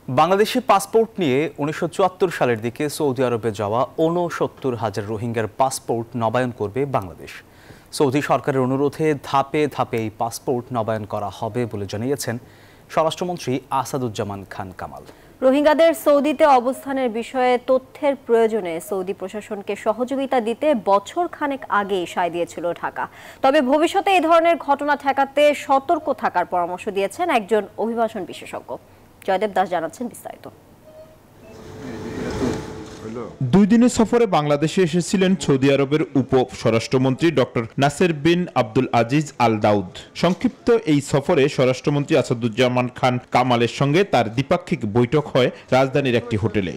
Bangladeshi passport নিয়ে ১৯৭৪ সালের দিকে সৌদি আরবে যাওয়া ৬৯,০০০ রোহিঙ্গার পাসপোর্ট নবায়ন করবে বাংলাদেশ। সৌদি সরকারের অনুরোধে ধাপে ধাপে এই পাসপোর্ট নবায়ন করা হবে বলে জানিয়েছেন স্বরাষ্ট্রমন্ত্রী আসাদুজ্জামান খান কামাল। রোহিঙ্গাদের সৌদিতে অবস্থানের বিষয়ে তথ্যের প্রয়োজনে সৌদি প্রশাসনকে সহযোগিতা দিতে বছর খানেক আগে সায় দিয়েছিল ঢাকা। তবে ভবিষ্যতে এই ধরনের ঘটনা ঠেকাতে সতর্ক থাকার পরামর্শ দিয়েছেন একজন অভিবাসন বিশেষজ্ঞ। জয়দেব দাস জানাচ্ছেন বিস্তারিত। 2 দিনের সফরে বাংলাদেশে এসেছিলেন সৌদি আরবের উপ স্বরাষ্ট্রমন্ত্রী ডক্টর নাসের বিন আব্দুল আজিজ আল দাউদ। সংক্ষিপ্ত এই সফরে স্বরাষ্ট্রমন্ত্রী আসাদুজ্জামান খান কামালের সঙ্গে তার দ্বিপাক্ষিক বৈঠক হয় রাজধানীর একটি হোটেলে।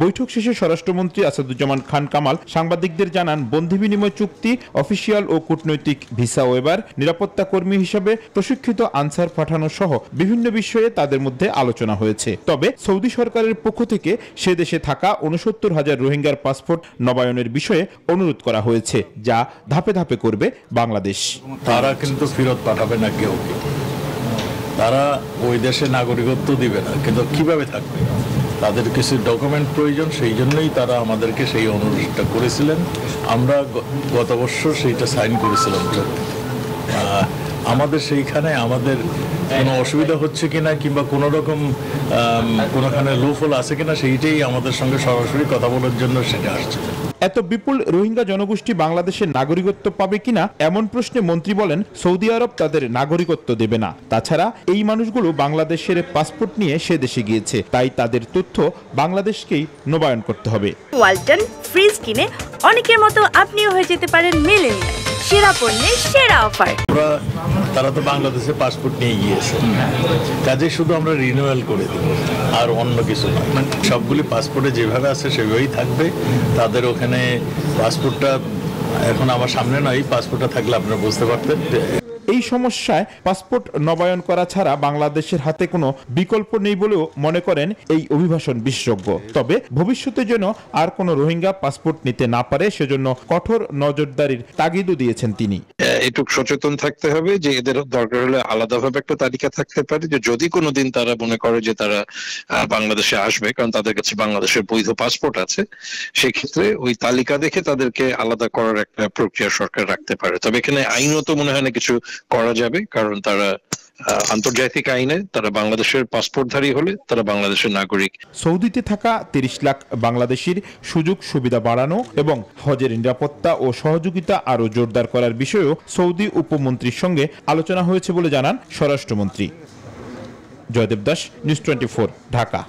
বৈঠক শেষে স্বরাষ্ট্রমন্ত্রী আসাদুজ্জামান খান কামাল সাংবাদিকদের জানান, বন্দি বিনিময় চুক্তি, অফিসিয়াল ও কূটনৈতিক ভিসা ওয়েবার, নিরাপত্তা কর্মী হিসেবে প্রশিক্ষিত আনসার পাঠানো সহ বিভিন্ন বিষয়ে তাদের মধ্যে আলোচনা হয়েছে। তবে সৌদি সরকারের পক্ষ থেকে সে দেশে থাকা ৬৯,০০০ রোহিঙ্গার পাসপোর্ট নবায়নের বিষয়ে অনুরোধ করা হয়েছে, যা ধাপে ধাপে করবে বাংলাদেশ। তারা কিন্তু ফেরত পাঠাবে না কেউ, তারা ওই দেশে নাগরিকত্ব দিবে না, কিন্তু কিভাবে থাকবে, তাদের কিছু ডকুমেন্ট প্রয়োজন, সেই জন্যই তারা আমাদেরকে সেই অনুরোধটা করেছিলেন। আমরা গত বছর সেইটা সাইন করেছিলাম। আমাদের সেইখানে আমাদের কোনো অসুবিধা হচ্ছে কিনা কিংবা কোনো রকম কোনোখানে লুফল আছে কিনা সেইটাই আমাদের সঙ্গে সরাসরি কথা বলার জন্য সেটা আসছে। এত বিপুল রোহিঙ্গা জনগোষ্ঠী বাংলাদেশের নাগরিকত্ব পাবে কিনা এমন প্রশ্নে মন্ত্রী বলেন, সৌদি আরব তাদের নাগরিকত্ব দেবে না। তাছাড়া এই মানুষগুলো বাংলাদেশের পাসপোর্ট নিয়ে সে দেশে গিয়েছে, তাই তাদের তথ্য বাংলাদেশকেই নবায়ন করতে হবে। ওয়ালটন ফ্রিজ কিনে অনেকের মতো আপনিও হয়ে যেতে পারেন মিলেনিয়াল। সেরা পণ্যের সেরা অফার। তারা তো বাংলাদেশে পাসপোর্ট নিয়ে গিয়েছে, কাজে শুধু আমরা রিনিউয়াল করে দেব, আর অন্য কিছু না। সবগুলি পাসপোর্টে যেভাবে আছে সেভাবেই থাকবে। তাদের ওখানে পাসপোর্টটা এখন আমার সামনে নয়, পাসপোর্টটা থাকলে আপনারা বুঝতে পারতেন। এই সমস্যায় পাসপোর্ট নবায়ন করা ছাড়া বাংলাদেশের হাতে কোনো বিকল্প নেই বলেও মনে করেন এই অভিবাসন বিশেষজ্ঞ। তবে ভবিষ্যতে যেন আর কোনো রোহিঙ্গা পাসপোর্ট নিতে না পারে, সেজন্য কঠোর নজরদারির তাগিদও দিয়েছেন তিনি। একটু সচেতন থাকতে হবে যে এদের দরকার হলে আলাদাভাবে একটা তালিকা থাকতে পারে, যে যদি কোনোদিন তারা মনে করে যে তারা বাংলাদেশে আসবে, কারণ তাদের কাছে বাংলাদেশের বৈধ পাসপোর্ট আছে, সেক্ষেত্রে ওই তালিকা দেখে তাদেরকে আলাদা করার একটা প্রক্রিয়া সরকার রাখতে পারে। তবে এখানে আইনত মনে হয় না কিছু করা যাবে, কারণ তারা আন্তর্জাতিক আইনে তারা বাংলাদেশের পাসপোর্টধারী হলে তারা বাংলাদেশের নাগরিক। সৌদিতে থাকা ৩০ লাখ বাংলাদেশির সুযোগ সুবিধা বাড়ানো এবং হজের নিরাপত্তা ও সহযোগিতা আরও জোরদার করার বিষয়েও সৌদি উপমন্ত্রীর সঙ্গে আলোচনা হয়েছে বলে জানান স্বরাষ্ট্রমন্ত্রী। জয়দেব দাস, নিউজ 24, ঢাকা।